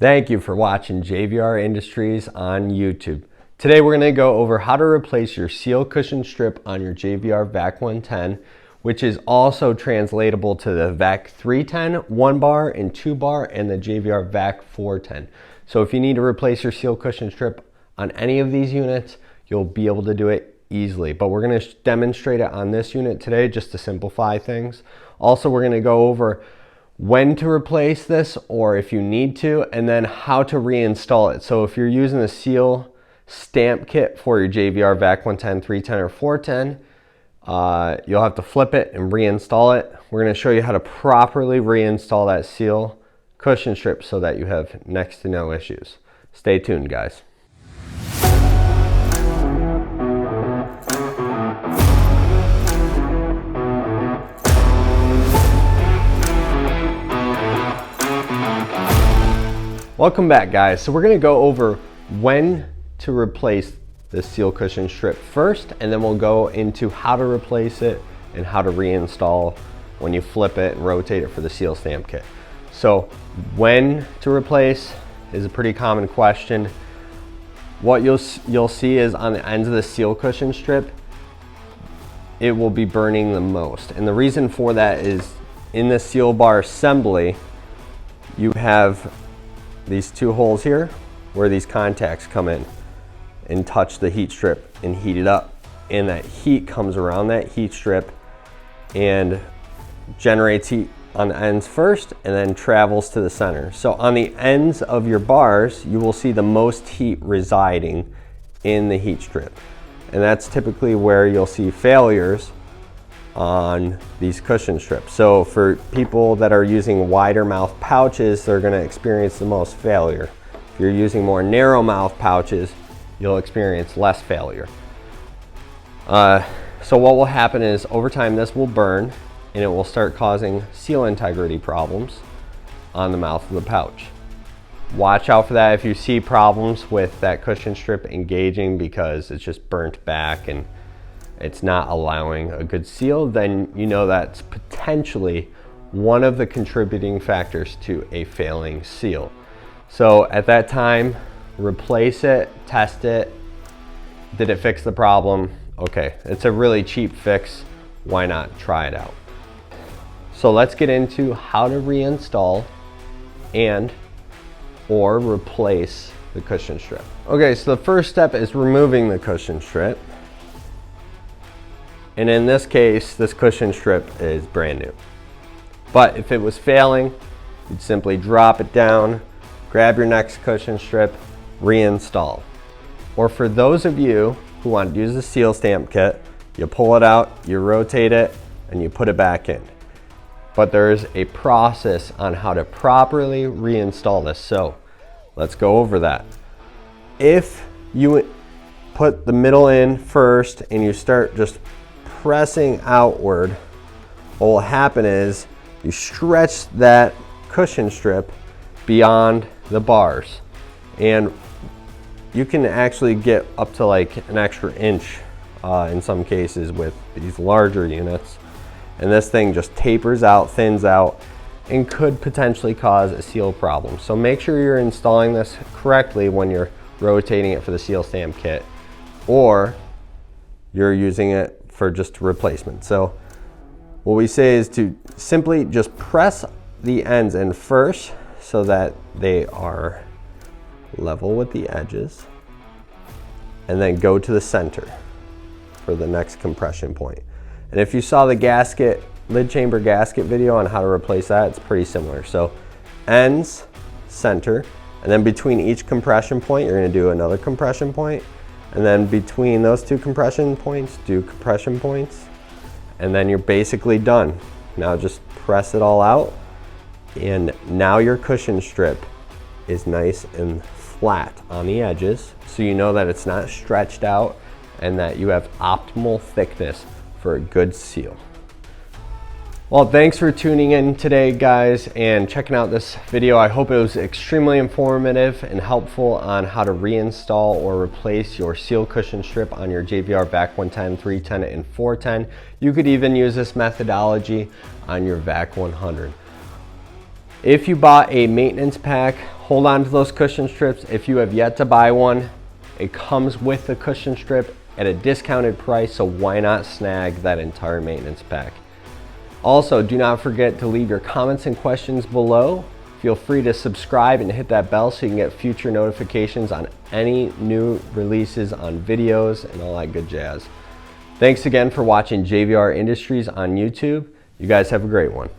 Thank you for watching JVR Industries on YouTube. Today we're going to go over how to replace your seal cushion strip on your JVR VAC 110, which is also translatable to the VAC 310 1 bar and 2 bar and the JVR VAC 410. So if you need to replace your seal cushion strip on any of these units, you'll be able to do it easily. But we're going to demonstrate it on this unit today just to simplify things. Also, we're going to go over when to replace this, or if you need to, and then how to reinstall it. So if you're using the seal stamp kit for your JVR VAC 110, 310, or 410, you'll have to flip it and reinstall it. We're going to show you how to properly reinstall that seal cushion strip so that you have next to no issues. Stay tuned, guys. Welcome back, guys. So we're going to go over when to replace the seal cushion strip first, and then we'll go into how to replace it and how to reinstall when you flip it and rotate it for the seal stamp kit. So when to replace is a pretty common question. What you'll see is on the ends of the seal cushion strip, it will be burning the most. And the reason for that is in the seal bar assembly, you have these two holes here where these contacts come in and touch the heat strip and heat it up, and that heat comes around that heat strip and generates heat on the ends first and then travels to the center. So on the ends of your bars, you will see the most heat residing in the heat strip, and that's typically where you'll see failures on these cushion strips. So for people that are using wider mouth pouches, they're going to experience the most failure. If you're using more narrow mouth pouches, you'll experience less failure. So what will happen is over time this will burn and it will start causing seal integrity problems on the mouth of the pouch. Watch out for that if you see problems with that cushion strip engaging because it's just burnt back and it's not allowing a good seal, then you know that's potentially one of the contributing factors to a failing seal. So at that time, replace it, test it. Did it fix the problem? Okay, it's a really cheap fix. Why not try it out? So let's get into how to reinstall and or replace the cushion strip. Okay, so the first step is removing the cushion strip. And in this case, this cushion strip is brand new. But if it was failing, you'd simply drop it down, grab your next cushion strip, reinstall. Or for those of you who want to use the seal stamp kit, you pull it out, you rotate it, and you put it back in. But there's a process on how to properly reinstall this. So let's go over that. If you put the middle in first and you start just pressing outward, what will happen is you stretch that cushion strip beyond the bars, and you can actually get up to like an extra inch in some cases with these larger units, and this thing just tapers out, thins out, and could potentially cause a seal problem. So make sure you're installing this correctly when you're rotating it for the seal stamp kit, or you're using it for just replacement. So what we say is to simply just press the ends in first so that they are level with the edges, and then go to the center for the next compression point. And if you saw the gasket, lid chamber gasket video on how to replace that, it's pretty similar. So ends, center, and then between each compression point, you're going to do another compression point. And then between those two compression points, do compression points, and then you're basically done. Now just press it all out, and now your cushion strip is nice and flat on the edges, so you know that it's not stretched out and that you have optimal thickness for a good seal. Well, thanks for tuning in today, guys, and checking out this video. I hope it was extremely informative and helpful on how to reinstall or replace your seal cushion strip on your JVR VAC 110, 310, and 410. You could even use this methodology on your VAC 100. If you bought a maintenance pack, hold on to those cushion strips. If you have yet to buy one, it comes with the cushion strip at a discounted price, so why not snag that entire maintenance pack? Also, do not forget to leave your comments and questions below. Feel free to subscribe and hit that bell so you can get future notifications on any new releases on videos and all that good jazz. Thanks again for watching JVR Industries on YouTube. You guys have a great one.